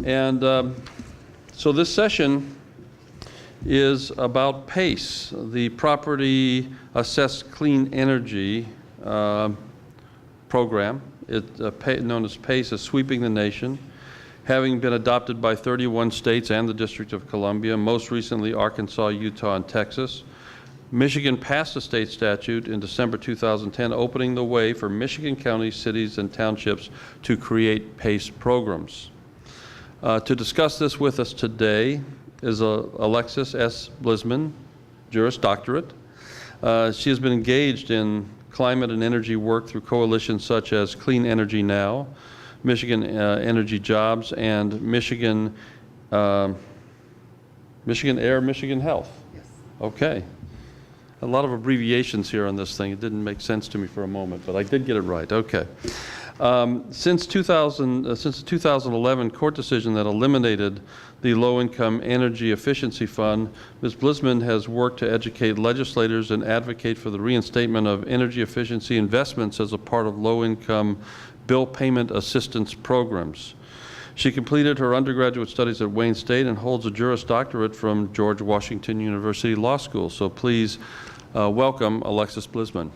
And so this session is about PACE, the Property Assessed Clean Energy program. Known as PACE is sweeping the nation, having been adopted by 31 states and the District of Columbia, most recently Arkansas, Utah, and Texas. Michigan passed a state statute in December 2010, opening the way for Michigan counties, cities, and townships to create PACE programs. To discuss this with us today is Alexis S. Blisman, Juris Doctorate. She has been engaged in climate and energy work through coalitions such as Clean Energy Now, Michigan Energy Jobs, and Michigan Air, Michigan Health. Yes. Okay. A lot of abbreviations here on this thing. It didn't make sense to me for a moment, but I did get it right. Okay. Since the 2011 court decision that eliminated the Low-Income Energy Efficiency Fund, Ms. Blisman has worked to educate legislators and advocate for the reinstatement of energy efficiency investments as a part of low-income bill payment assistance programs. She completed her undergraduate studies at Wayne State and holds a Juris Doctorate from George Washington University Law School. So please welcome Alexis Blisman.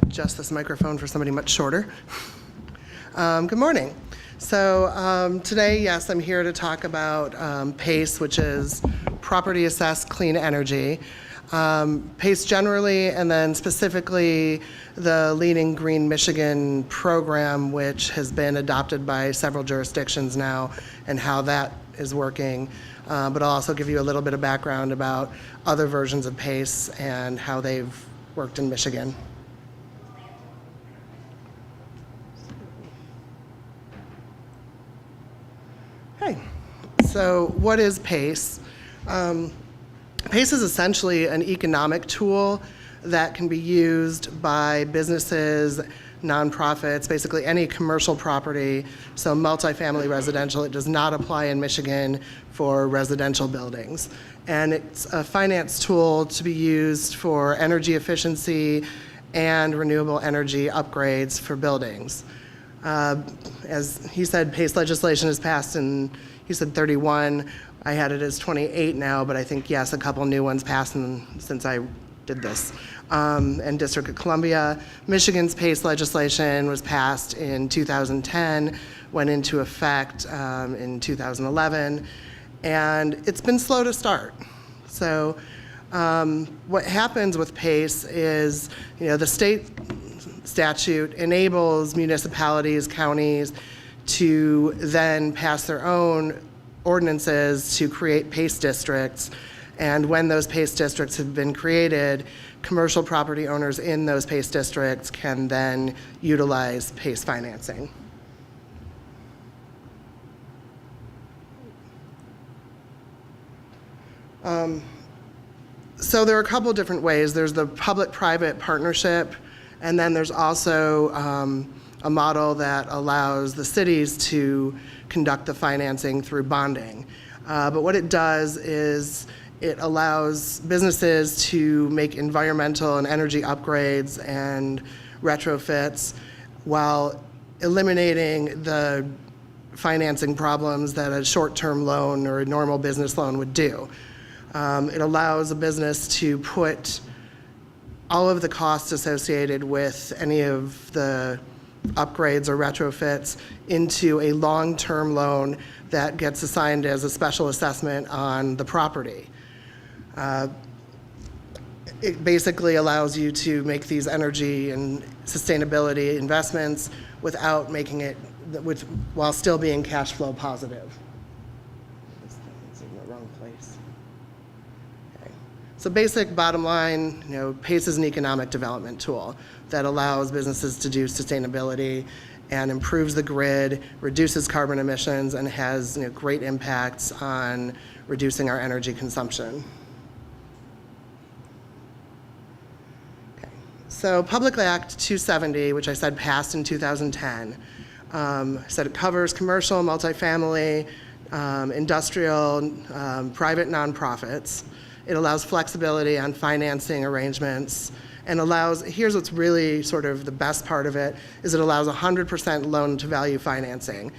Adjust this microphone for somebody much shorter. Good morning. So today, yes, I'm here to talk about PACE, which is Property Assessed Clean Energy. PACE generally, and then specifically the Leading Green Michigan program, which has been adopted by several jurisdictions now, and how that is working. But I'll also give you a little bit of background about other versions of PACE and how they've worked in Michigan. Okay, so what is PACE? PACE is essentially an economic tool that can be used by businesses, nonprofits, basically any commercial property, so multifamily residential. It does not apply in Michigan for residential buildings. And it's a finance tool to be used for energy efficiency and renewable energy upgrades for buildings. As he said, PACE legislation is passed in, he said 31. I had it as 28 now, but I think, yes, a couple new ones passed since I did this. And District of Columbia. Michigan's PACE legislation was passed in 2010, went into effect in 2011, and it's been slow to start. So what happens with PACE is, the state statute enables municipalities, counties to then pass their own ordinances to create PACE districts. And when those PACE districts have been created, commercial property owners in those PACE districts can then utilize PACE financing. So there are a couple different ways. There's the public-private partnership, and then there's also a model that allows the cities to conduct the financing through bonding. But what it does is it allows businesses to make environmental and energy upgrades and retrofits while eliminating the financing problems that a short-term loan or a normal business loan would do. It allows a business to put all of the costs associated with any of the upgrades or retrofits into a long-term loan that gets assigned as a special assessment on the property. It basically allows you to make these energy and sustainability investments without making it, while still being cash flow positive. It's in the wrong place. Okay. So basic bottom line, PACE is an economic development tool that allows businesses to do sustainability and improves the grid, reduces carbon emissions, and has great impacts on reducing our energy consumption. Okay. So Public Act 270, which I said passed in 2010, said it covers commercial, multifamily, industrial, private nonprofits. It allows flexibility on financing arrangements and here's what's really sort of the best part of it, is it allows 100% loan-to-value financing.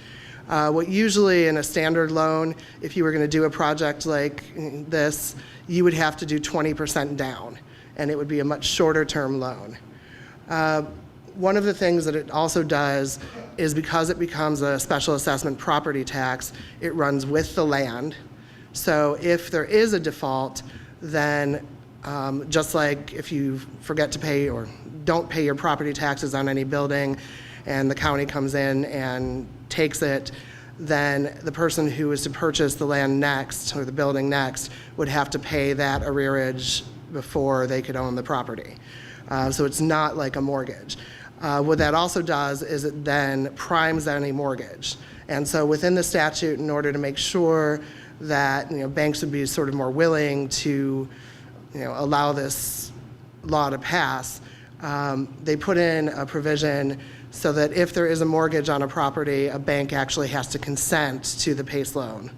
What usually in a standard loan, if you were going to do a project like this, you would have to do 20% down, and it would be a much shorter term loan. One of the things that it also does is, because it becomes a special assessment property tax, it runs with the land. So if there is a default, then just like if you forget to pay or don't pay your property taxes on any building and the county comes in and takes it, then the person who is to purchase the land next or the building next would have to pay that arrearage before they could own the property. So it's not like a mortgage. What that also does is it then primes any mortgage. And so within the statute, in order to make sure that banks would be sort of more willing to allow this law to pass, they put in a provision so that if there is a mortgage on a property, a bank actually has to consent to the PACE loan.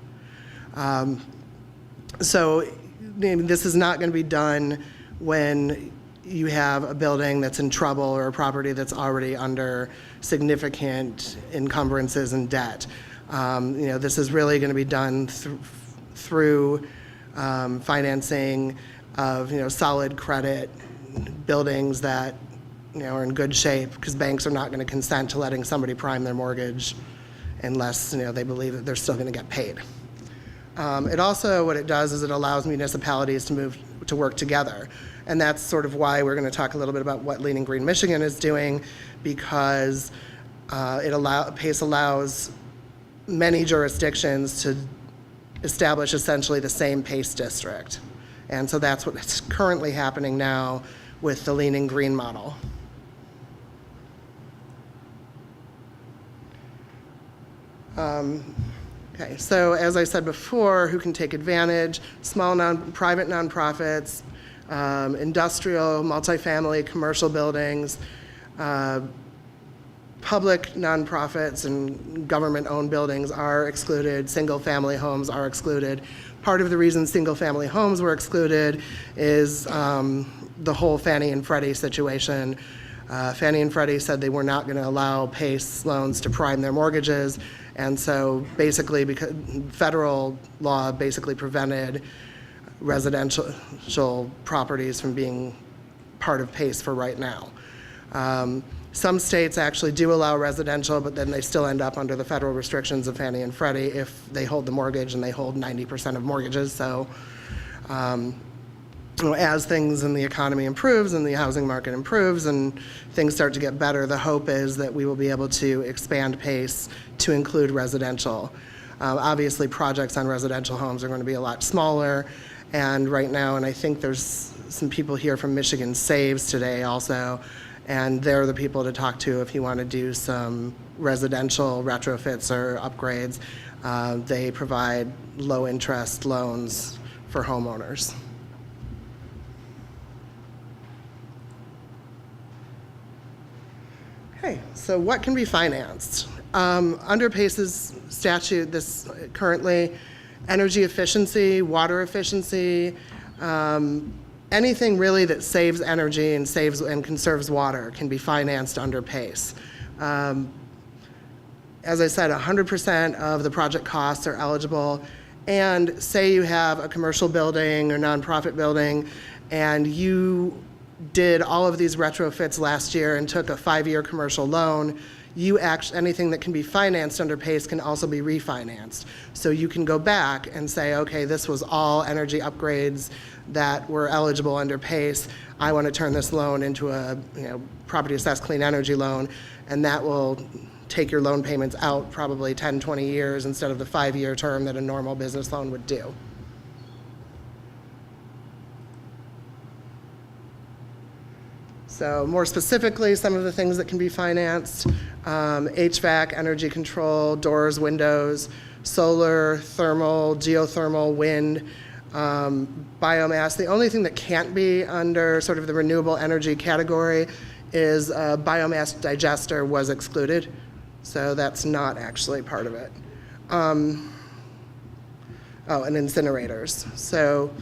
So this is not going to be done when you have a building that's in trouble or a property that's already under significant encumbrances and debt. This is really going to be done through financing of solid credit buildings that are in good shape, because banks are not going to consent to letting somebody prime their mortgage unless they believe that they're still going to get paid. It also, what it does is it allows municipalities to work together. And that's sort of why we're going to talk a little bit about what Lean and Green Michigan is doing, because PACE allows many jurisdictions to establish essentially the same PACE district. And so that's what's currently happening now with the Lean and Green model. Okay, so as I said before, who can take advantage? Small private nonprofits, industrial, multifamily, commercial buildings, public nonprofits and government-owned buildings are excluded. Single-family homes are excluded. Part of the reason single-family homes were excluded is the whole Fannie and Freddie situation. Fannie and Freddie said they were not going to allow PACE loans to prime their mortgages, and so basically, because federal law basically prevented residential properties from being part of PACE for right now. Some states actually do allow residential, but then they still end up under the federal restrictions of Fannie and Freddie if they hold the mortgage, and they hold 90% of mortgages. So as things in the economy improves and the housing market improves and things start to get better, the hope is that we will be able to expand PACE to include residential. Obviously, projects on residential homes are going to be a lot smaller, and right now, and I think there's some people here from Michigan Saves today also, and they're the people to talk to if you want to do some residential retrofits or upgrades. They provide low-interest loans for homeowners. Okay, so what can be financed? Under PACE's statute, this currently, energy efficiency, water efficiency, anything really that saves energy and saves and conserves water can be financed under PACE. As I said, 100% of the project costs are eligible. And say you have a commercial building or nonprofit building, and you did all of these retrofits last year and took a 5-year commercial loan, anything that can be financed under PACE can also be refinanced. So you can go back and say, okay, this was all energy upgrades that were eligible under PACE. I want to turn this loan into a property assessed clean energy loan, and that will take your loan payments out probably 10, 20 years instead of the 5-year term that a normal business loan would do. So more specifically, some of the things that can be financed: HVAC, energy control, doors, windows, solar, thermal, geothermal, wind, biomass. The only thing that can't be under sort of the renewable energy category is a biomass digester was excluded. So that's not actually part of it. And incinerators. So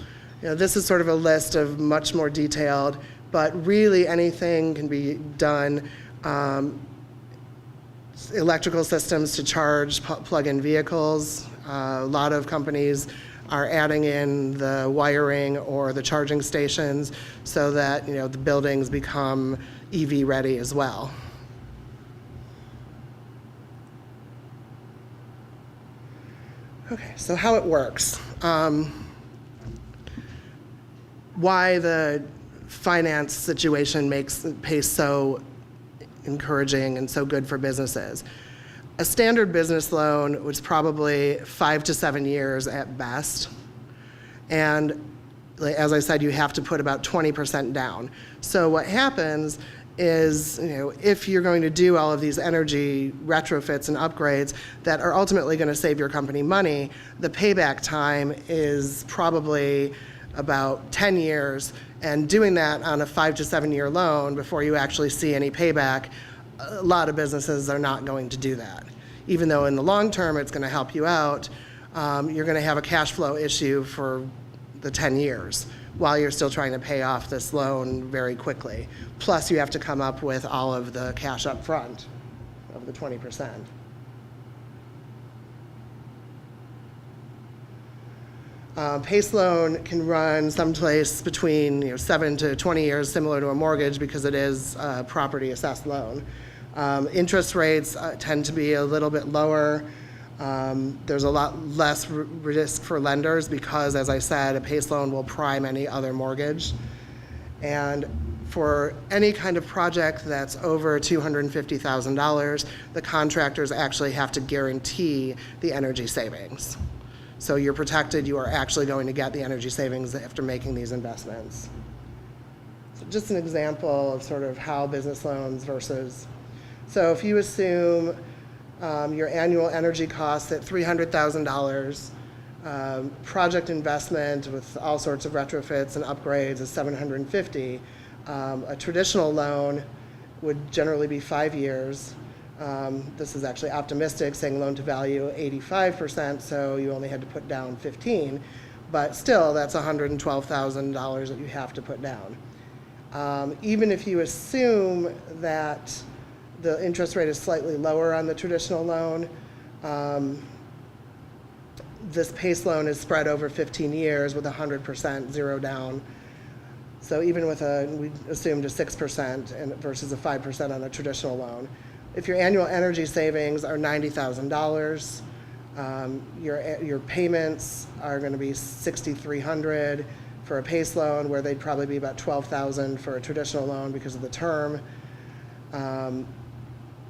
this is sort of a list of much more detailed, but really anything can be done. Electrical systems to charge plug-in vehicles. A lot of companies are adding in the wiring or the charging stations so that the buildings become EV ready as well. Okay, so how it works. Why the finance situation makes PACE so encouraging and so good for businesses. A standard business loan was probably 5 to 7 years at best. And as I said, you have to put about 20% down. So what happens is, if you're going to do all of these energy retrofits and upgrades that are ultimately going to save your company money, the payback time is probably about 10 years, and doing that on a 5 to 7 year loan before you actually see any payback, a lot of businesses are not going to do that. Even though in the long term it's going to help you out, you're going to have a cash flow issue for the 10 years while you're still trying to pay off this loan very quickly. Plus you have to come up with all of the cash up front of the 20%. PACE loan can run someplace between 7 to 20 years, similar to a mortgage because it is a property assessed loan. Interest rates tend to be a little bit lower. There's a lot less risk for lenders because, as I said, a PACE loan will prime any other mortgage. And for any kind of project that's over $250,000, the contractors actually have to guarantee the energy savings. So you're protected, you are actually going to get the energy savings after making these investments. So just an example of sort of how business loans versus, so if you assume your annual energy costs at $300,000, project investment with all sorts of retrofits and upgrades is $750,000. A traditional loan would generally be 5 years. This is actually optimistic, saying loan to value 85%, so you only had to put down 15, but still that's $112,000 that you have to put down. Even if you assume that the interest rate is slightly lower on the traditional loan, this PACE loan is spread over 15 years with 100% zero down. So even with we assumed a 6% versus a 5% on a traditional loan. If your annual energy savings are $90,000, your payments are going to be $6,300 for a PACE loan, where they'd probably be about $12,000 for a traditional loan because of the term.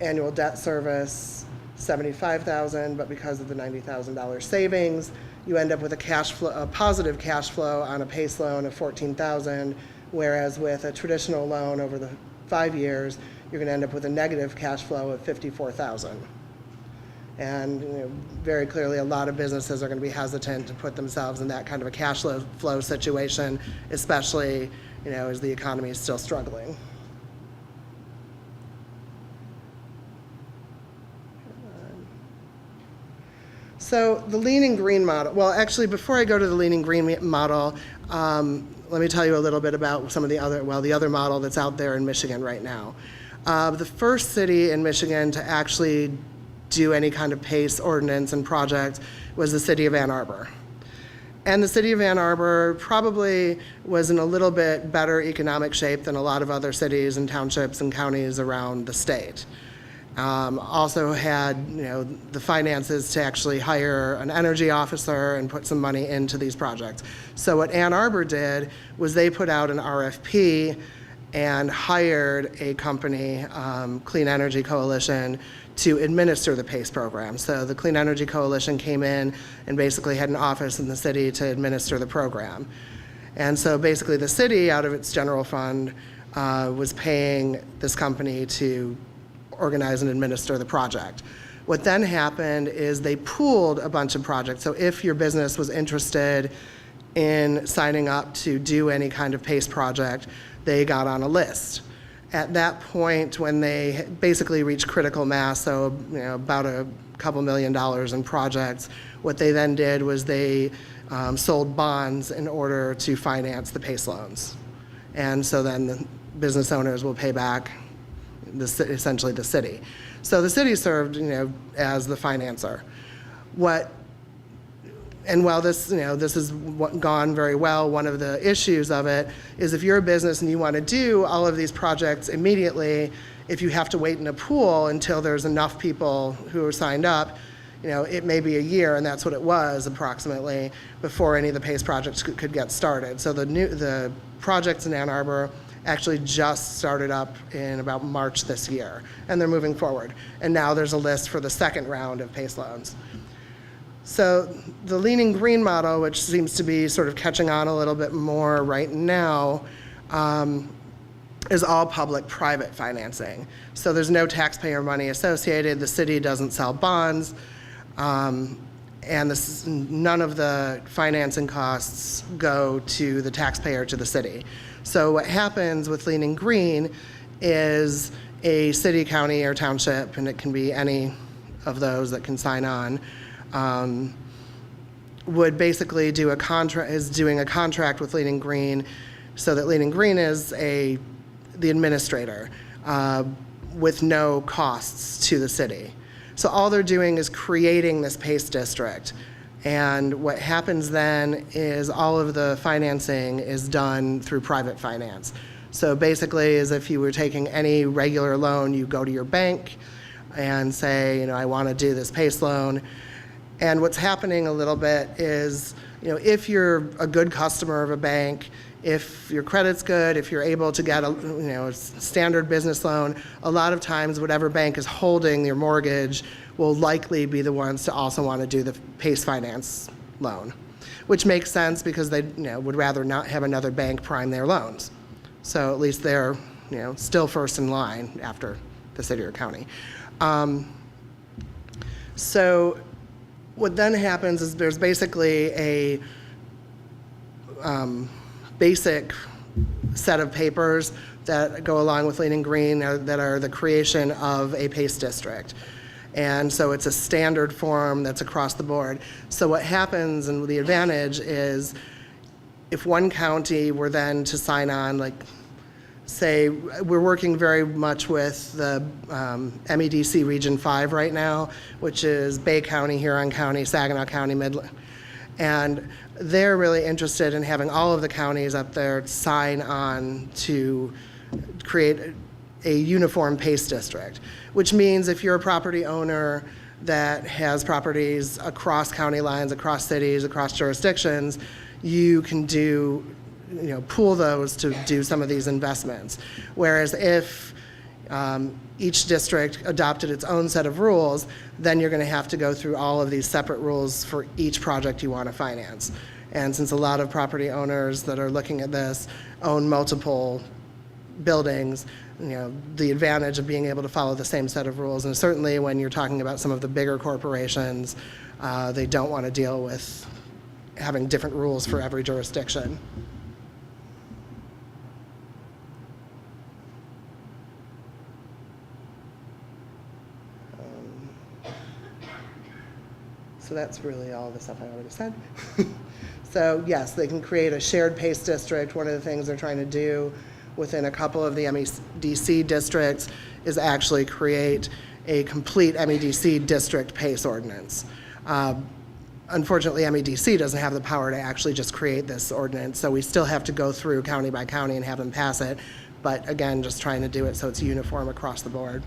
Annual debt service, $75,000, but because of the $90,000 savings, you end up with a positive cash flow on a PACE loan of $14,000, whereas with a traditional loan over the 5 years, you're going to end up with a negative cash flow of $54,000. And very clearly, a lot of businesses are going to be hesitant to put themselves in that kind of a cash flow situation, especially as the economy is still struggling. So the lean and green model, well, actually, before I go to the lean and green model, let me tell you a little bit about some of the other model that's out there in Michigan right now. The first city in Michigan to actually do any kind of PACE ordinance and project was the city of Ann Arbor. And the city of Ann Arbor probably was in a little bit better economic shape than a lot of other cities and townships and counties around the state. Also had the finances to actually hire an energy officer and put some money into these projects. So what Ann Arbor did was they put out an RFP and hired a company, Clean Energy Coalition, to administer the PACE program. So the Clean Energy Coalition came in and basically had an office in the city to administer the program. And so basically the city, out of its general fund, was paying this company to organize and administer the project. What then happened is they pooled a bunch of projects. So if your business was interested in signing up to do any kind of PACE project, they got on a list. At that point, when they basically reached critical mass, so about a couple $1 million in projects, what they then did was they sold bonds in order to finance the PACE loans. And so then the business owners will pay back essentially the city. So the city served, as the financer. And while this has gone very well, one of the issues of it is if you're a business and you want to do all of these projects immediately, if you have to wait in a pool until there's enough people who are signed up, it may be a year, and that's what it was approximately, before any of the PACE projects could get started. So the projects in Ann Arbor actually just started up in about March this year, and they're moving forward. And now there's a list for the second round of PACE loans. So the Leaning Green model, which seems to be sort of catching on a little bit more right now, is all public-private financing. So there's no taxpayer money associated. The city doesn't sell bonds. And none of the financing costs go to the taxpayer, to the city. So what happens with Leaning Green is a city, county, or township, and it can be any of those that can sign on, would basically doing a contract with Leaning Green, so that Leaning Green is the administrator with no costs to the city. So all they're doing is creating this PACE district. And what happens then is all of the financing is done through private finance. So basically, as if you were taking any regular loan, you go to your bank and say, I want to do this PACE loan. And what's happening a little bit is, if you're a good customer of a bank, if your credit's good, if you're able to get a standard business loan, a lot of times whatever bank is holding your mortgage will likely be the ones to also want to do the PACE finance loan, which makes sense because they would rather not have another bank prime their loans. So at least they're still first in line after the city or county. So what then happens is there's basically a basic set of papers that go along with Leaning Green that are the creation of a PACE district. And so it's a standard form that's across the board. So what happens, and the advantage is, if one county were then to sign on, like say, we're working very much with the MEDC Region 5 right now, which is Bay County, Huron County, Saginaw County, Midland. And they're really interested in having all of the counties up there sign on to create a uniform PACE district, which means if you're a property owner that has properties across county lines, across cities, across jurisdictions, you can pool those to do some of these investments. Whereas if each district adopted its own set of rules, then you're going to have to go through all of these separate rules for each project you want to finance. And since a lot of property owners that are looking at this own multiple buildings, the advantage of being able to follow the same set of rules, and certainly when you're talking about some of the bigger corporations, they don't want to deal with having different rules for every jurisdiction. So that's really all the stuff I already said. So yes, they can create a shared PACE district. One of the things they're trying to do within a couple of the MEDC districts is actually create a complete MEDC district PACE ordinance. Unfortunately, MEDC doesn't have the power to actually just create this ordinance, so we still have to go through county by county and have them pass it. But again, just trying to do it so it's uniform across the board.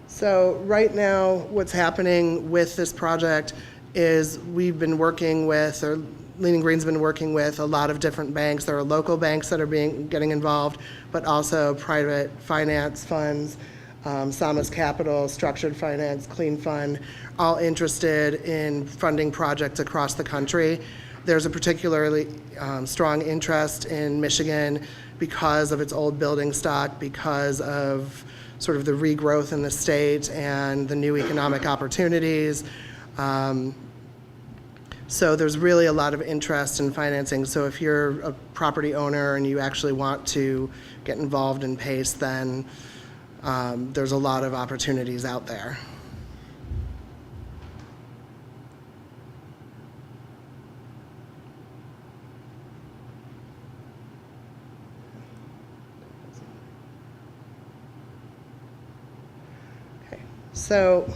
So right now, what's happening with this project is we've been working with, or Leaning Green's been working with a lot of different banks. There are local banks that are getting involved, but also private finance funds, Samas Capital, Structured Finance, Clean Fund, all interested in funding projects across the country. There's a particularly strong interest in Michigan because of its old building stock, because of sort of the regrowth in the state and the new economic opportunities. So there's really a lot of interest in financing. So if you're a property owner and you actually want to get involved in PACE, then there's a lot of opportunities out there. So,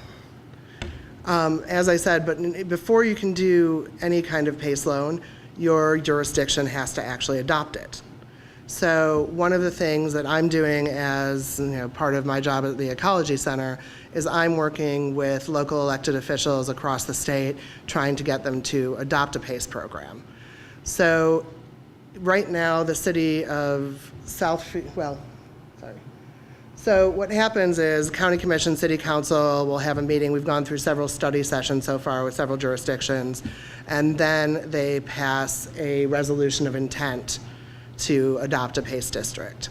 as I said, but before you can do any kind of PACE loan, your jurisdiction has to actually adopt it. So one of the things that I'm doing as part of my job at the Ecology Center is I'm working with local elected officials across the state trying to get them to adopt a PACE program. So right now the city of Southfield, So what happens is County Commission, City Council will have a meeting. We've gone through several study sessions so far with several jurisdictions, and then they pass a resolution of intent to adopt a PACE district.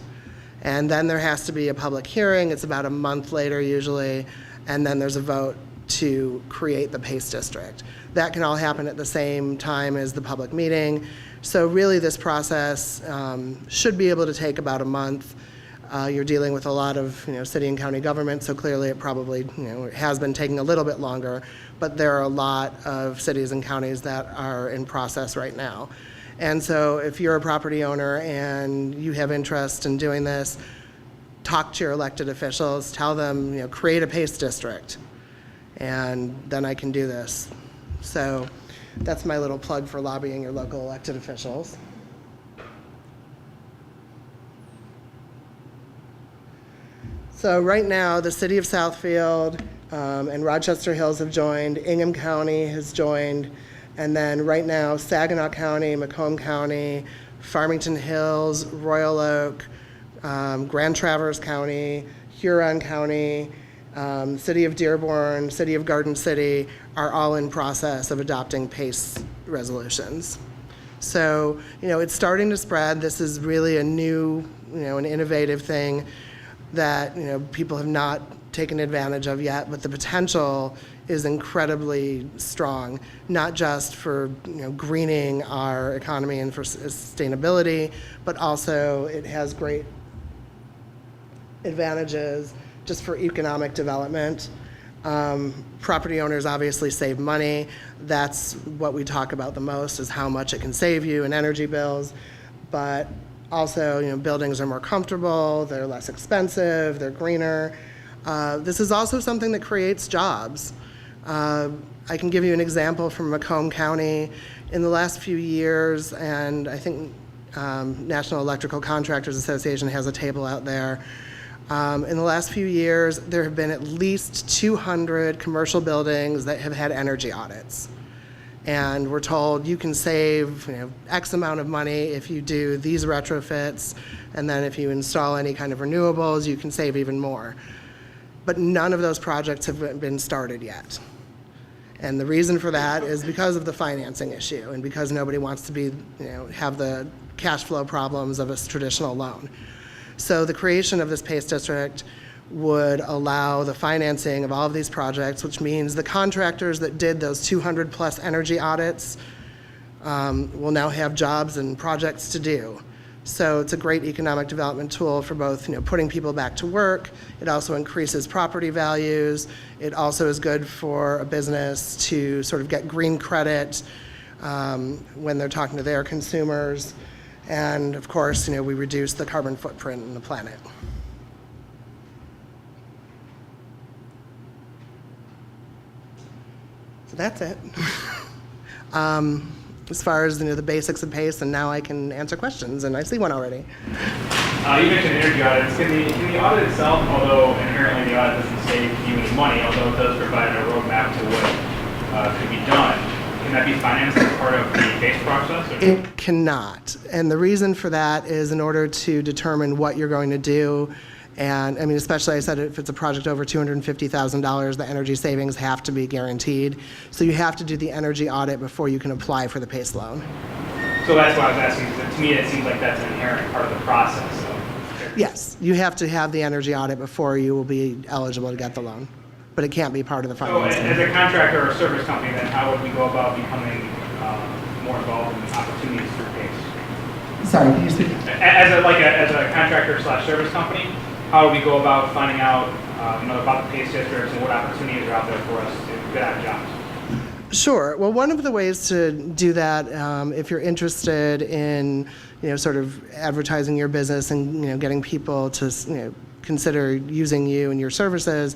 And then there has to be a public hearing. It's about a month later usually, and then there's a vote to create the PACE district. That can all happen at the same time as the public meeting. So really this process should be able to take about a month. You're dealing with a lot of city and county government, so clearly it probably it has been taking a little bit longer, but there are a lot of cities and counties that are in process right now. And so if you're a property owner and you have interest in doing this, talk to your elected officials, tell them, create a PACE district, and then I can do this. So that's my little plug for lobbying your local elected officials. So right now, the city of Southfield and Rochester Hills have joined, Ingham County has joined, and then right now, Saginaw County, Macomb County, Farmington Hills, Royal Oak, Grand Traverse County, Huron County, City of Dearborn, City of Garden City are all in process of adopting PACE resolutions. So, it's starting to spread. This is really a new, an innovative thing that people have not taken advantage of yet, but the potential is incredibly strong, not just for greening our economy and for sustainability, but also it has great advantages just for economic development. Property owners obviously save money. That's what we talk about the most, is how much it can save you in energy bills, but also, buildings are more comfortable, they're less expensive, they're greener. This is also something that creates jobs. I can give you an example from Macomb County. In the last few years, and I think National Electrical Contractors Association has a table out there. In the last few years, there have been at least 200 commercial buildings that have had energy audits. And we're told you can save X amount of money if you do these retrofits, and then if you install any kind of renewables, you can save even more. But none of those projects have been started yet. And the reason for that is because of the financing issue and because nobody wants to be, have the cash flow problems of a traditional loan. So the creation of this PACE district would allow the financing of all of these projects, which means the contractors that did those 200 plus energy audits will now have jobs and projects to do. So it's a great economic development tool for both, putting people back to work. It also increases property values. It also is good for a business to sort of get green credit when they're talking to their consumers. And of course, we reduce the carbon footprint in the planet. So that's it. As far as the basics of PACE, and now I can answer questions, and I see one already. You mentioned energy audits. Can the audit itself, although inherently the audit doesn't save you any money, although it does provide a roadmap to what could be done, can that be financed as part of the PACE process? Or? It cannot, and the reason for that is in order to determine what you're going to do. And especially I said if it's a project over $250,000, the energy savings have to be guaranteed. So you have to do the energy audit before you can apply for the PACE loan. So that's why I was asking, because to me it seems like that's an inherent part of the process. So. Yes, you have to have the energy audit before you will be eligible to get the loan. But it can't be part of the financing. So as a contractor or a service company, then how would we go about becoming more involved in opportunities through PACE? Sorry, can you speak? As a contractor / service company, how do we go about finding out about the PACE districts and what opportunities are out there for us to get out jobs? Sure. Well, one of the ways to do that, if you're interested in, sort of advertising your business and, getting people to, consider using you and your services,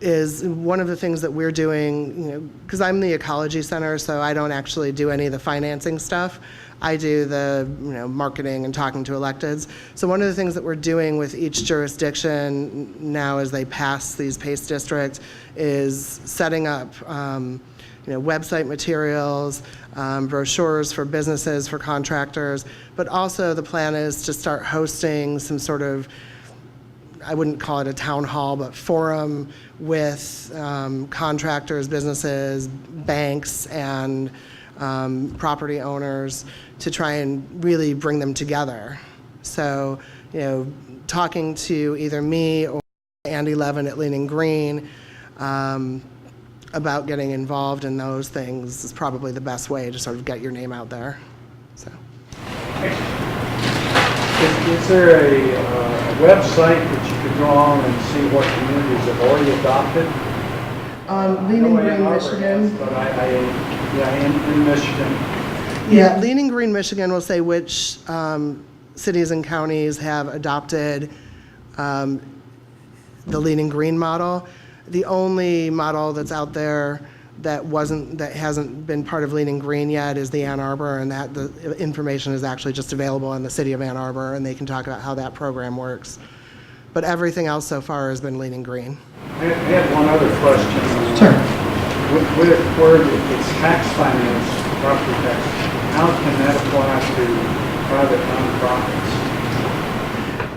is one of the things that we're doing, because I'm the Ecology Center, so I don't actually do any of the financing stuff. I do the marketing and talking to electeds. So one of the things that we're doing with each jurisdiction now as they pass these PACE districts is setting up website materials, brochures for businesses, for contractors, but also the plan is to start hosting some sort of, I wouldn't call it a town hall, but forum with contractors, businesses, banks, and property owners to try and really bring them together. So, talking to either me or Andy Levin at Leaning Green about getting involved in those things is probably the best way to sort of get your name out there. So. Is there a website that you could go on and see what communities have already adopted? Leaning Green, Michigan. But in Michigan. Yeah, Leaning Green, Michigan will say which cities and counties have adopted the Leaning Green model. The only model that's out there that hasn't been part of Leaning Green yet is the Ann Arbor, and that the information is actually just available in the city of Ann Arbor, and they can talk about how that program works. But everything else so far has been Leaning Green. I had one other question. Sure. Where it's tax finance, property tax, how can that apply to private nonprofits?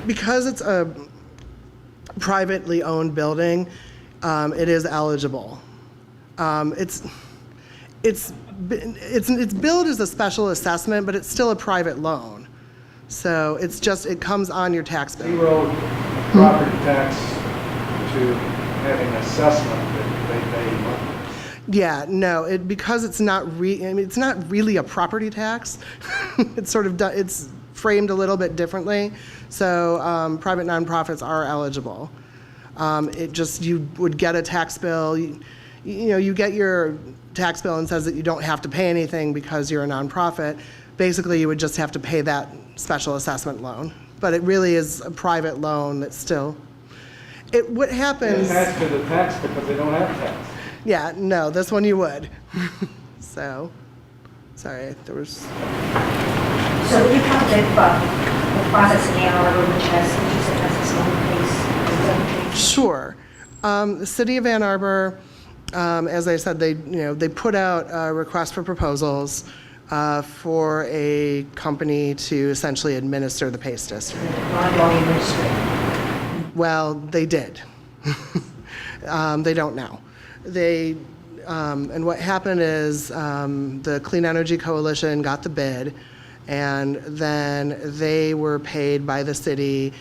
Because it's a privately owned building, it is eligible. It's billed as a special assessment, but it's still a private loan. So it comes on your tax bill. Zero property tax to having assessment that they pay money. Yeah, no, because it's not it's not really a property tax. It's sort of it's framed a little bit differently. So private nonprofits are eligible. You would get a tax bill. You get your tax bill and says that you don't have to pay anything because you're a nonprofit. Basically, you would just have to pay that special assessment loan. But it really is a private loan that's still. What happens? They attach to the tax because they don't have tax. Yeah, no, this one you would. So, sorry, there was. So you have the process in Ann Arbor, which has its own pace. Sure. The city of Ann Arbor, as I said, they put out a request for proposals for a company to essentially administer the PACE district. Well, they did. They don't now. And what happened is the Clean Energy Coalition got the bid, and then they were paid by the city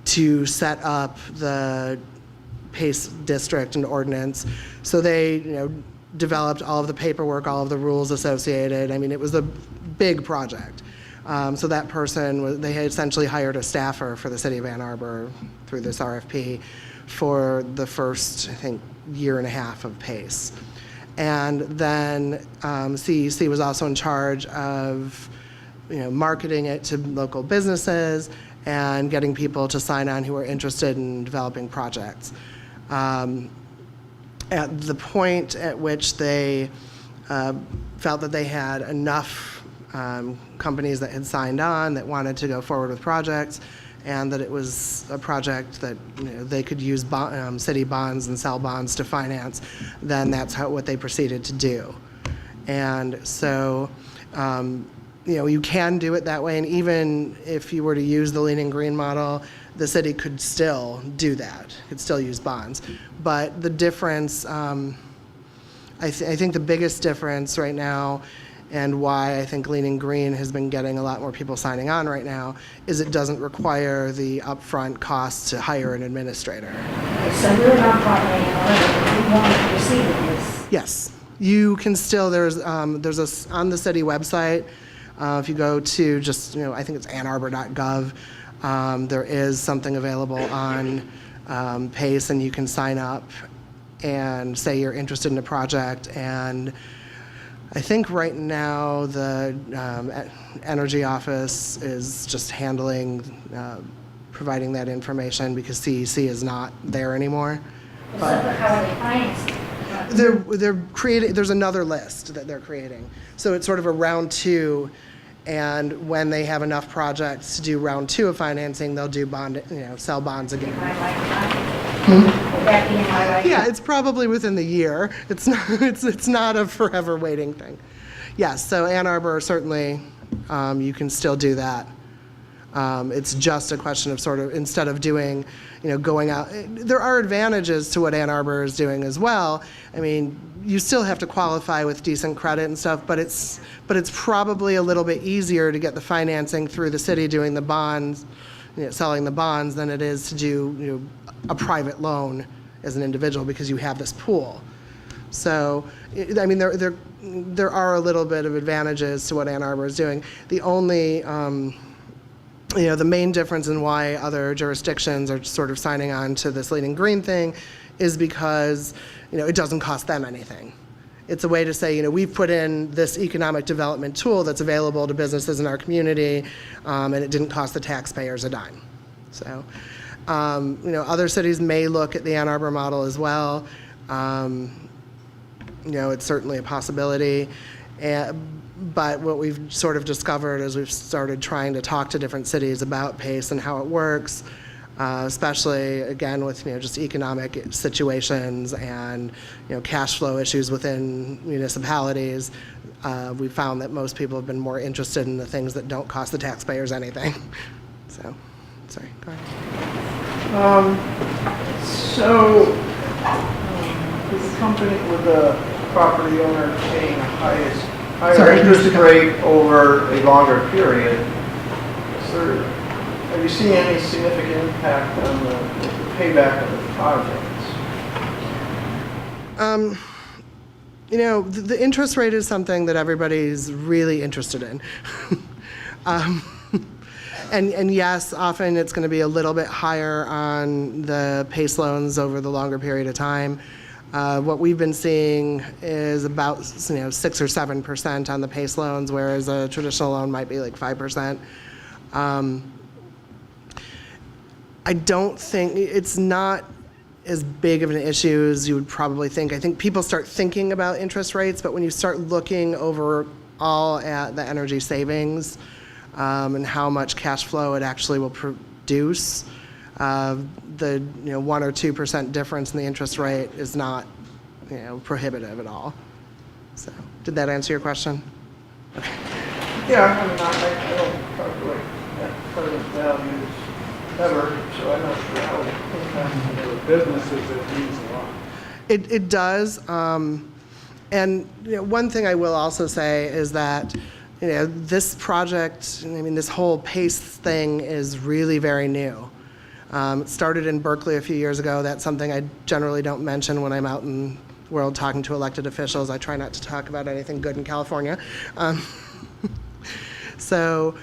to set up the PACE district and ordinance. So they, developed all of the paperwork, all of the rules associated. I mean, it was a big project. So that person, they had essentially hired a staffer for the city of Ann Arbor through this RFP for the first, I think, year and a half of PACE. And then CEC was also in charge of, marketing it to local businesses and getting people to sign on who were interested in developing projects. At the point at which they felt that they had enough companies that had signed on that wanted to go forward with projects, and that it was a project that they could use city bonds and sell bonds to finance, then that's what they proceeded to do. And so, you can do it that way, and even if you were to use the Leaning Green model, the city could still do that, could still use bonds. But the difference, I think the biggest difference right now, and why I think Leaning Green has been getting a lot more people signing on right now, is it doesn't require the upfront cost to hire an administrator. So we're a nonprofit in Ann Arbor, if we want to proceed with this. Yes, you can still, there's on the city website, if you go to just, I think it's annarbor.gov, there is something available on PACE, and you can sign up and say you're interested in a project. And I think right now the energy office is just handling providing that information because CEC is not there anymore. So how are they financed? They're creating, there's another list that they're creating. So it's sort of a round 2, and when they have enough projects to do round 2 of financing, they'll do sell bonds again. My lifetime? Would that be in my lifetime? Yeah, it's probably within the year. It's not, it's not a forever waiting thing. Yes, so Ann Arbor, certainly, you can still do that. It's just a question of sort of, instead of doing, going out, there are advantages to what Ann Arbor is doing as well. I mean, you still have to qualify with decent credit and stuff, but it's probably a little bit easier to get the financing through the city doing the bonds, selling the bonds, than it is to do, a private loan as an individual because you have this pool. So, I mean, there are a little bit of advantages to what Ann Arbor is doing. The only, the main difference in why other jurisdictions are sort of signing on to this leading green thing is because, it doesn't cost them anything. It's a way to say, we've put in this economic development tool that's available to businesses in our community, and it didn't cost the taxpayers a dime. So, other cities may look at the Ann Arbor model as well. It's certainly a possibility. But what we've sort of discovered as we've started trying to talk to different cities about PACE and how it works, especially, again, with just economic situations and cash flow issues within municipalities, we found that most people have been more interested in the things that don't cost the taxpayers anything. So, sorry, go ahead. This company with the property owner paying a higher Sorry, interest rate over a longer period, have you seen any significant impact on the payback of the projects? The interest rate is something that everybody's really interested in. And yes, often it's going to be a little bit higher on the PACE loans over the longer period of time. What we've been seeing is about 6 or 7% on the PACE loans, whereas a traditional loan might be like 5%. I don't think it's not as big of an issue as you would probably think. I think people start thinking about interest rates, but when you start looking overall at the energy savings and how much cash flow it actually will produce, the 1 or 2% difference in the interest rate is not prohibitive at all. So, did that answer your question? Okay. Yeah, I don't calculate that present values ever, so I'm not sure how it impacts For businesses, it means a lot. It does. And one thing I will also say is that this project, this whole PACE thing is really very new. It started in Berkeley a few years ago. That's something I generally don't mention when I'm out in the world talking to elected officials. I try not to talk about anything good in California. Started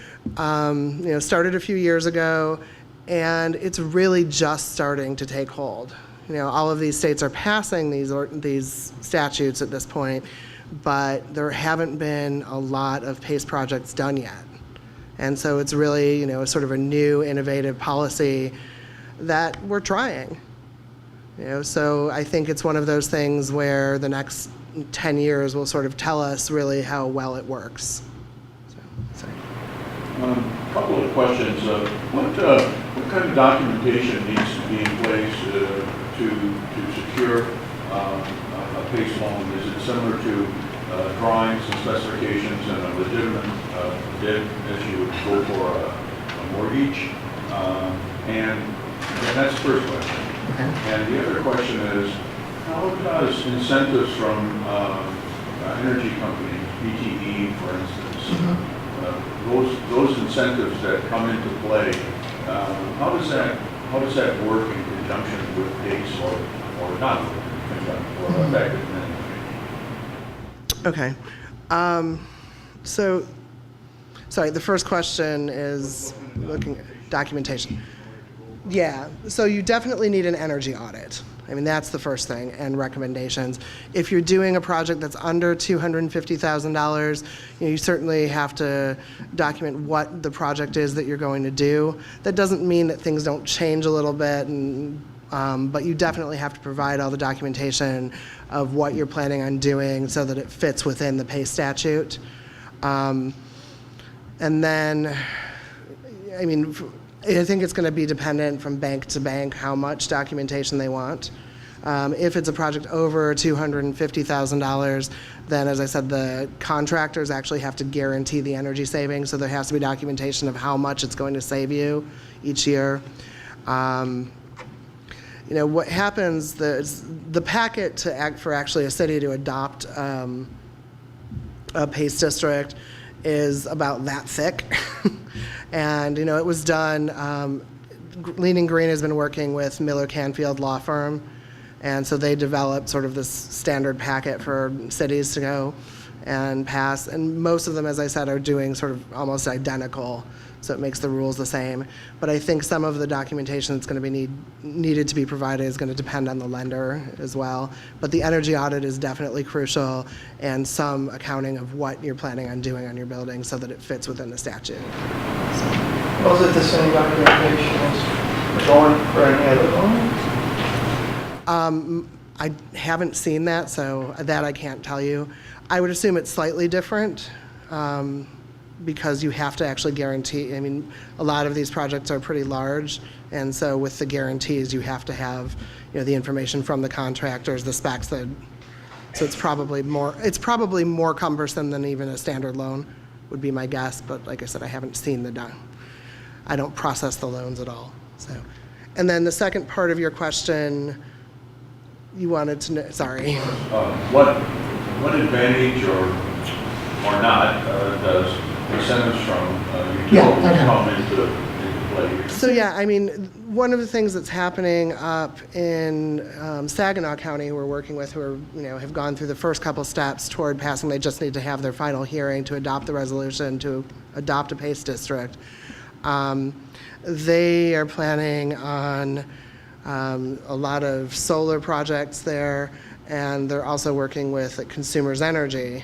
a few years ago, and it's really just starting to take hold. All of these states are passing these statutes at this point, but there haven't been a lot of PACE projects done yet. And so it's really, sort of a new, innovative policy that we're trying. So I think it's one of those things where the next 10 years will sort of tell us really how well it works. So, sorry. A couple of questions. What kind of documentation needs to be in place to secure a PACE loan? Is it similar to drawings and specifications and a legitimate bid as you would go for a mortgage? And that's the first question. Okay. And the other question is, how does incentives from energy companies, BTE for instance, those incentives that come into play, how does that work in conjunction with PACE or not in conjunction or effective management? Okay. Sorry, the first question is looking at documentation. Yeah, so you definitely need an energy audit. I mean, that's the first thing, and recommendations. If you're doing a project that's under $250,000, you certainly have to document what the project is that you're going to do. That doesn't mean that things don't change a little bit, but you definitely have to provide all the documentation of what you're planning on doing so that it fits within the pay statute. And then, I mean, I think it's going to be dependent from bank to bank how much documentation they want. If it's a project over $250,000, then, as I said, the contractors actually have to guarantee the energy savings, so there has to be documentation of how much it's going to save you each year. You know, what happens, the packet for actually a city to adopt a PACE district is about that thick. And, you know, it was done, Leaning Green has been working with Miller Canfield Law Firm, and so they developed sort of this standard packet for cities to go and pass. And most of them, as I said, are doing sort of almost identical, so it makes the rules the same. But I think some of the documentation that's going to be needed to be provided is going to depend on the lender as well. But the energy audit is definitely crucial, and some accounting of what you're planning on doing on your building so that it fits within the statute. Was it the same documentation as going for any other loan? I haven't seen that, so that I can't tell you. I would assume it's slightly different because you have to actually guarantee. I mean, a lot of these projects are pretty large, and so with the guarantees, you have to have, you know, the information from the contractors, the specs. So it's probably more cumbersome than even a standard loan, would be my guess. But like I said, I haven't seen I don't process the loans at all. So, and then the second part of your question, you wanted to know. Sorry. What advantage or not does incentives from utilities come into play? So yeah, I mean, one of the things that's happening up in Saginaw County, we're working with, who are, you know, have gone through the first couple steps toward passing. They just need to have their final hearing to adopt the resolution to adopt a PACE district. They are planning on a lot of solar projects there, and they're also working with Consumers Energy.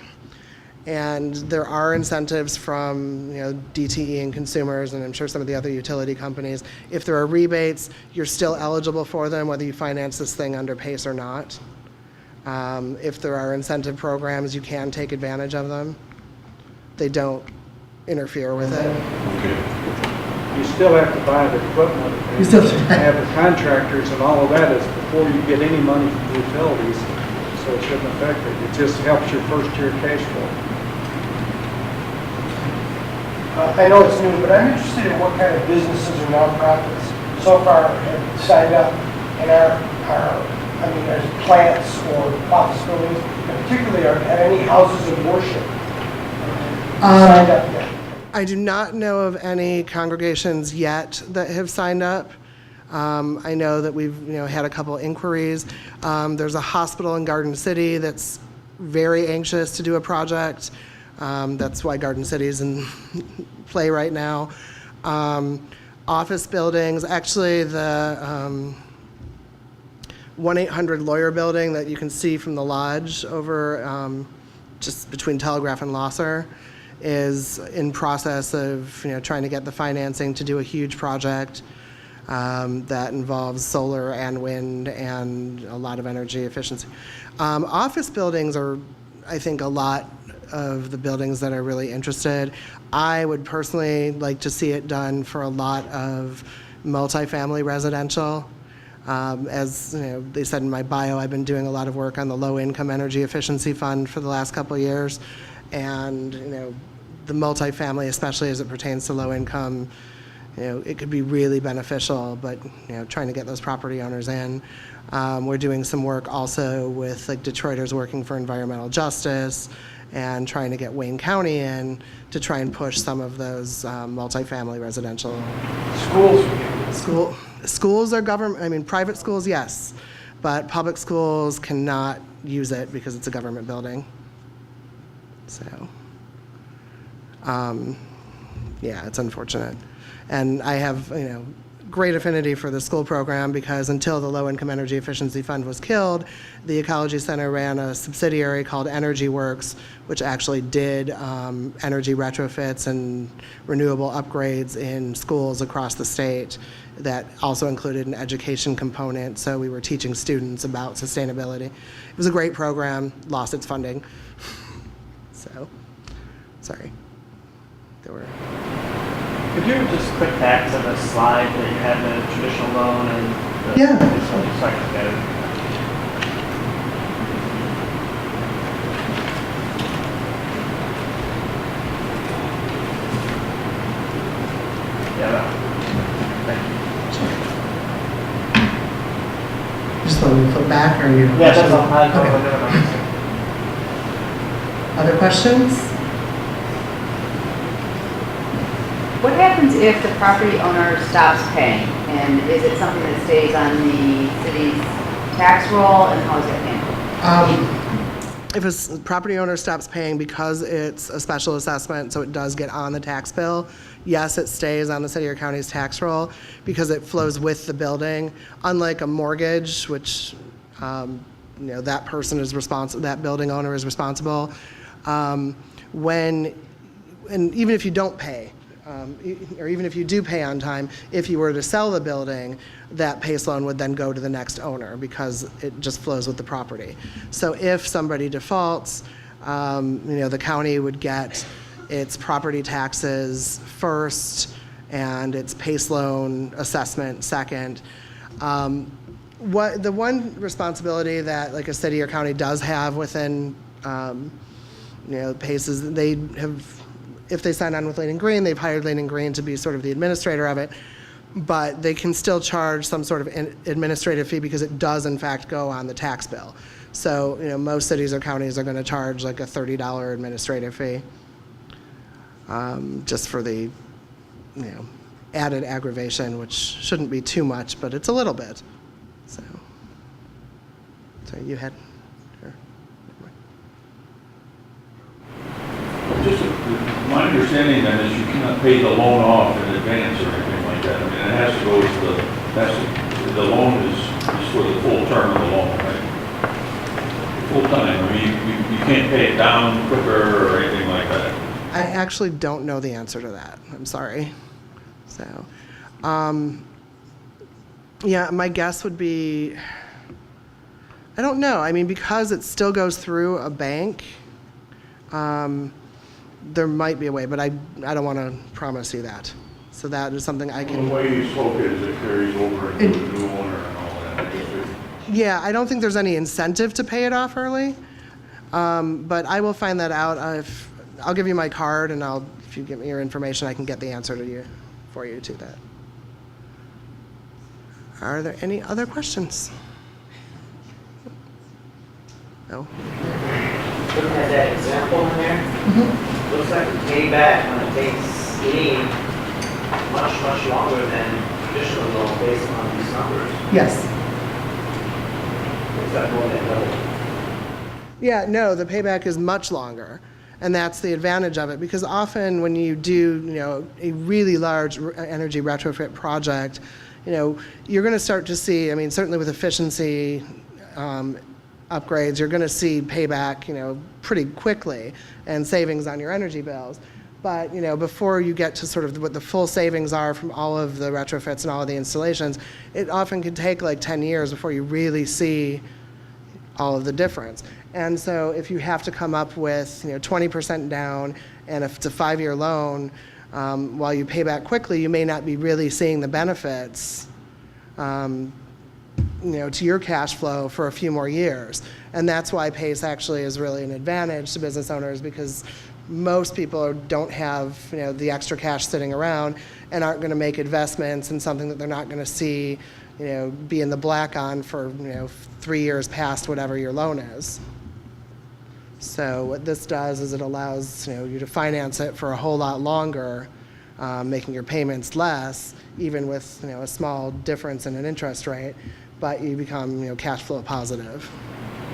And there are incentives from, you know, DTE and Consumers, and I'm sure some of the other utility companies. If there are rebates, you're still eligible for them, whether you finance this thing under PACE or not. If there are incentive programs, you can take advantage of them. They don't interfere with it. You still have to buy the equipment and have the contractors and all of that is before you get any money from the utilities, so it shouldn't affect it. It just helps your first year cash flow. I know it's new, but I'm interested in what kind of businesses or nonprofits so far have signed up and there's plants or office buildings, and particularly are any houses of worship signed up yet? I do not know of any congregations yet that have signed up. I know that we've, you know, had a couple inquiries. There's a hospital in Garden City that's very anxious to do a project. That's why Garden City's in play right now. Office buildings, actually the 1-800-LAWYER building that you can see from the lodge over just between Telegraph and Losser is in process of, you know, trying to get the financing to do a huge project that involves solar and wind and a lot of energy efficiency. Office buildings are, I think, a lot of the buildings that are really interested. I would personally like to see it done for a lot of multifamily residential. As you know, they said in my bio, I've been doing a lot of work on the Low Income Energy Efficiency Fund for the last couple of years. And, you know, the multifamily, especially as it pertains to low income, you know, it could be really beneficial, but, you know, trying to get those property owners in. We're doing some work also with, like, Detroiters working for environmental justice and trying to get Wayne County in to try and push some of those multifamily residential. Schools are government, I mean, private schools, yes, but public schools cannot use it because it's a government building. So, yeah, it's unfortunate. And I have, you know, great affinity for the school program because until the Low Income Energy Efficiency Fund was killed, the Ecology Center ran a subsidiary called Energy Works, which actually did energy retrofits and renewable upgrades in schools across the state that also included an education component, so we were teaching students about sustainability. It was a great program, lost its funding. So, sorry. There were... Could you just click back to the slide that you had the traditional loan and the... Yeah. Sorry, okay. Yeah, that. Thank you. Just want me to flip back, or you? Yeah, that's all. Okay. Other questions? What happens if the property owner stops paying? And is it something that stays on the city's tax roll, and how is that handled? If a property owner stops paying because it's a special assessment, so it does get on the tax bill, yes, it stays on the city or county's tax roll because it flows with the building. Unlike a mortgage, which that person is responsible, that building owner is responsible. And even if you don't pay, or even if you do pay on time, if you were to sell the building, that PACE loan would then go to the next owner because it just flows with the property. So if somebody defaults, the county would get its property taxes first and its PACE loan assessment second. The one responsibility that like a city or county does have within PACE is they have, if they sign on with Lane & Green, they've hired Lane & Green to be sort of the administrator of it, but they can still charge some sort of administrative fee because it does in fact go on the tax bill. So, most cities or counties are going to charge like a $30 administrative fee just for the, added aggravation, which shouldn't be too much, but it's a little bit. So you had... Just my understanding then is you cannot pay the loan off in advance or anything like that. I mean, it has to go to the loan is for the full term of the loan, right? Full time. I mean, you can't pay it down quicker or anything like that. I actually don't know the answer to that. I'm sorry. So, yeah, my guess would be, I don't know. I mean, because it still goes through a bank, there might be a way, but I don't want to promise you that. So that is something I can... The way you spoke is it carries over into the new owner and all that. Yeah, I don't think there's any incentive to pay it off early, but I will find that out. I'll give you my card, and if you give me your information, I can get the answer for you to that. Are there any other questions? No? Looking at that example in there, looks like the payback when it takes much longer than traditional loan based on these numbers. Yes. Is that more than double? Yeah, no, the payback is much longer. And that's the advantage of it, because often when you do, a really large energy retrofit project, you're going to start to see, I mean, certainly with efficiency upgrades, you're going to see payback, pretty quickly and savings on your energy bills. But, before you get to sort of what the full savings are from all of the retrofits and all of the installations, it often can take like 10 years before you really see all of the difference. And so if you have to come up with 20% down, and if it's a 5-year loan, while you pay back quickly, you may not be really seeing the benefits to your cash flow for a few more years. And that's why PACE actually is really an advantage to business owners, because most people don't have the extra cash sitting around and aren't going to make investments in something that they're not going to see be in the black on for 3 years past whatever your loan is. So what this does is it allows you to finance it for a whole lot longer, making your payments less, even with a small difference in an interest rate, but you become cash flow positive.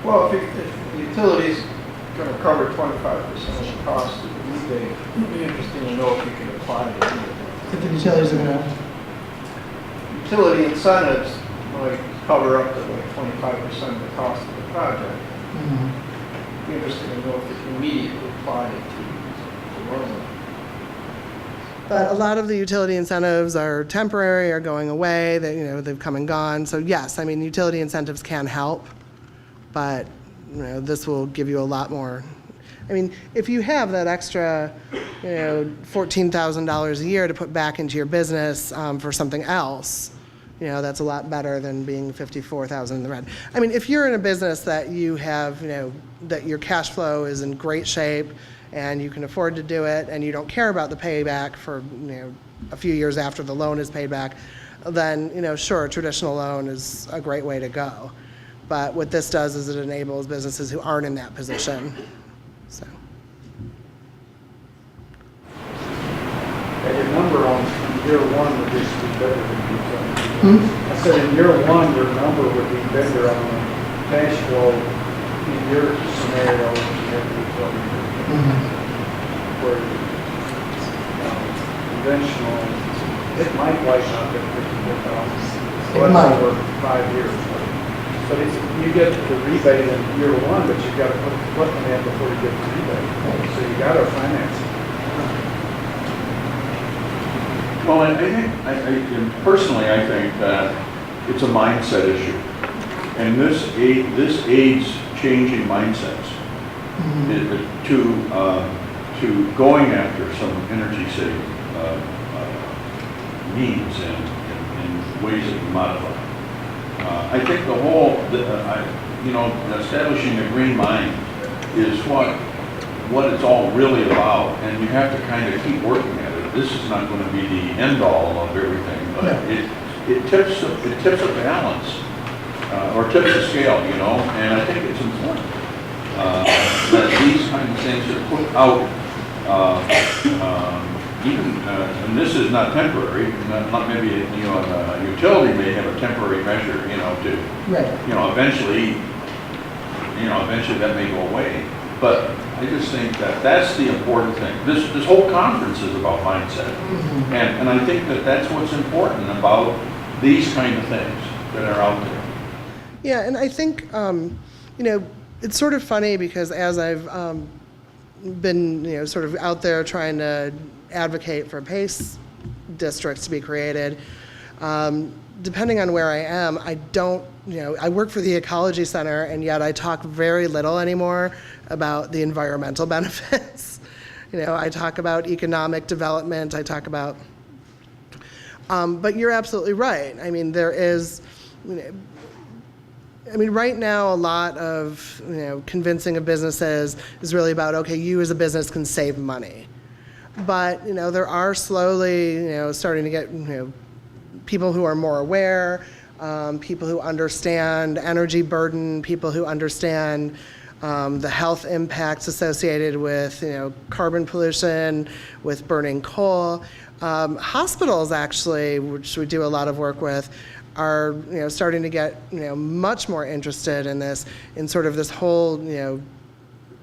Well, if the utility's going to cover 25% of the cost of the rebate, it'd be interesting to know if you can apply it. If the utilities are going to... utility incentives might cover up to like 25% of the cost of the project. Be interested to know if it can immediately apply to Roseland. But a lot of the utility incentives are temporary, are going away, they, they've come and gone. So yes, I mean, utility incentives can help, but, this will give you a lot more. I mean, if you have that extra, $14,000 a year to put back into your business for something else, that's a lot better than being $54,000 in the red. I mean, if you're in a business that you have, that your cash flow is in great shape and you can afford to do it and you don't care about the payback for, a few years after the loan is paid back, then, sure, a traditional loan is a great way to go. But what this does is it enables businesses who aren't in that position. So. And your number on year one would just be better than utility. I said in year one, your number would be better on the cash flow in your scenario than you have the utility. Where conventional, it might wipe out at $54,000. So that's over 5 years. But it's, you get the rebate in year one, but you've got to put the equipment in before you get the rebate. So you got to finance it. Well, I think, personally, I think that it's a mindset issue. And this aids changing mindsets to going after some energy saving needs and ways that can modify. I think the whole, establishing a green mind is what it's all really about, and you have to kind of keep working at it. This is not going to be the end all of everything, but it tips a balance or tips the scale, and I think it's important that these kind of things are put out. And this is not temporary. Not maybe a utility may have a temporary measure, eventually that may go away. But I just think that that's the important thing. This whole conference is about mindset, and I think that that's what's important about these kind of things that are out there. Yeah, and I think it's sort of funny because as I've been sort of out there trying to advocate for PACE districts to be created, depending on where I am, I don't, I work for the Ecology Center, and yet I talk very little anymore about the environmental benefits. I talk about economic development, I talk about, but you're absolutely right. I mean, there is, right now a lot of, convincing of businesses is really about, okay, you as a business can save money. But, there are slowly, starting to get, people who are more aware, people who understand energy burden, people who understand the health impacts associated with, carbon pollution, with burning coal. Hospitals actually, which we do a lot of work with, are, starting to get, much more interested in this, in sort of this whole,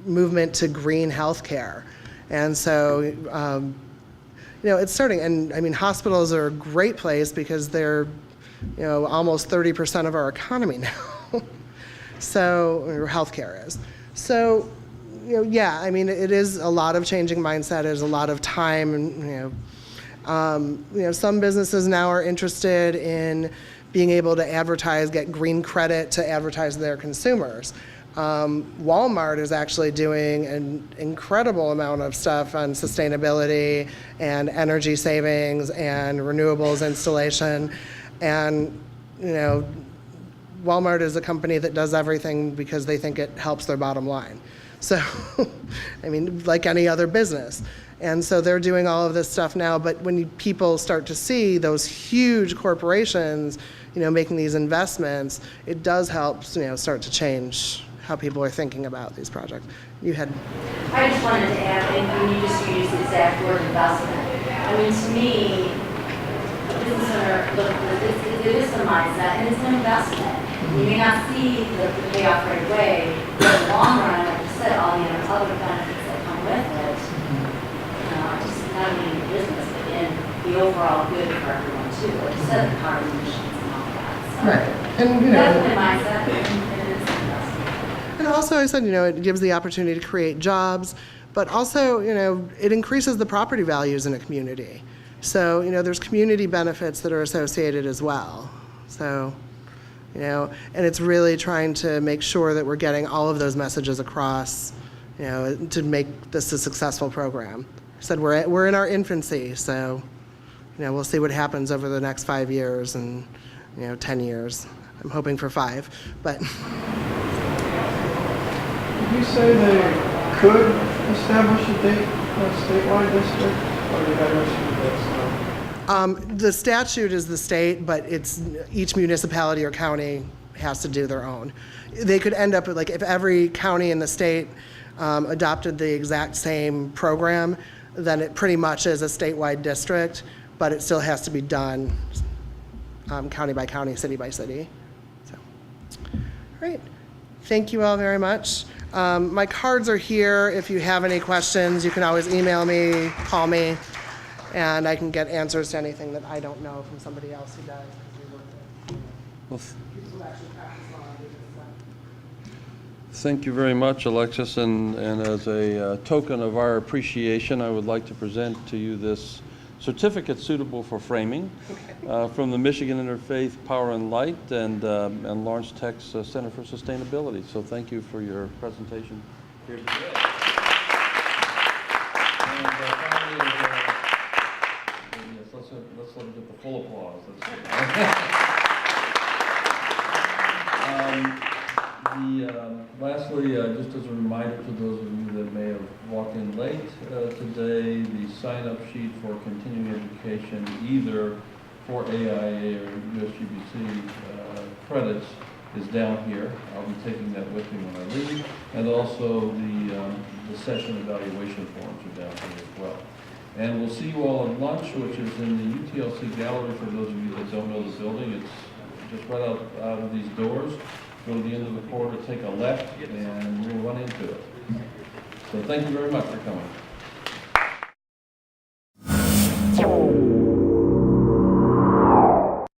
movement to green healthcare. And so, it's starting, and hospitals are a great place because they're, almost 30% of our economy now. So, or healthcare is. So, yeah, it is a lot of changing mindset. There's a lot of time, some businesses now are interested in being able to advertise, get green credit to advertise to their consumers. Walmart is actually doing an incredible amount of stuff on sustainability and energy savings and renewables installation. And, Walmart is a company that does everything because they think it helps their bottom line. So, like any other business. And so they're doing all of this stuff now, but when people start to see those huge corporations, making these investments, it does help, start to change how people are thinking about these projects. You had. I just wanted to add, and you just used the exact word investment. To me, a business owner, it is a mindset and it's an investment. You may not see the payoff right away, but in the long run, like you said, all the other benefits that come with it, just not only in the business, but in the overall good for everyone too, like you said, the carbon emissions and all that. So Right. And, you know, definitely mindset, and it is an investment. and also I said, you know, it gives the opportunity to create jobs, but also, you know, it increases the property values in a community. So, you know, there's community benefits that are associated as well. So, you know, and it's really trying to make sure that we're getting all of those messages across, you know, to make this a successful program. I said we're in our infancy, so, you know, we'll see what happens over the next 5 years and, you know, 10 years. I'm hoping for 5, but. Did you say they could establish a statewide district, or did I mention that? The statute is the state, but it's each municipality or county has to do their own. They could end up with, like, if every county in the state adopted the exact same program, then it pretty much is a statewide district, but it still has to be done county by county, city by city. So, all right. Thank you all very much. My cards are here. If you have any questions, you can always email me, call me, and I can get answers to anything that I don't know from somebody else who does. Well, thank you very much, Alexis, and as a token of our appreciation, I would like to present to you this certificate suitable for framing from the Michigan Interfaith Power and Light and Lawrence Tech's Center for Sustainability. So thank you for your presentation here today. And finally, yes, let's let him get the full applause. Lastly, just as a reminder to those of you that may have walked in late today, the sign-up sheet for continuing education, either for AIA or USGBC credits, is down here. I'll be taking that with me when I leave. And also the session evaluation forms are down here as well. And we'll see you all at lunch, which is in the UTLC gallery for those of you that don't know the building. It's just right out of these doors. Go to the end of the corridor, take a left, and we'll run into it. So thank you very much for coming.